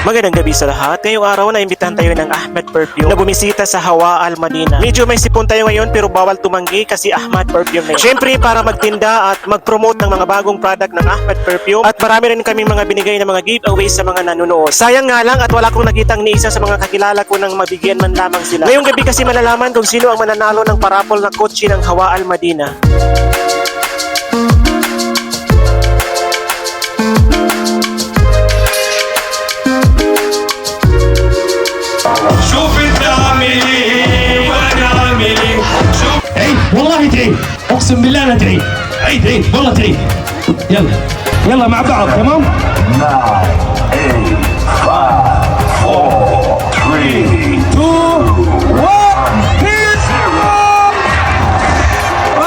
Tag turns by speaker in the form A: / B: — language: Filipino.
A: Magandang gabi sa lahat. Ngayong araw na imbitahan tayo ng Ahmad Perfume na bumisita sa Hawa Al Madina. Medyo may sipon tayo ngayon pero bawal tumanggi kasi Ahmad Perfume na yun. Siyempre para magtinda at mag-promote ng mga bagong product ng Ahmad Perfume at marami rin kaming mga binigay na mga giveaway sa mga nanonood. Sayang nga lang at wala kong nakitang ni isa sa mga kakilala ko nang mabigyan man lamang sila. Ngayong gabi kasi malalaman kung sino ang mananalo ng parapol na kotse ng Hawa Al Madina.
B: عيد والله تعيد اقسم بالله لا تعيد عيد عيد والله تعيد يلا يلا مع بعض تمام
C: 9, 8, 5, 4, 3,
B: 2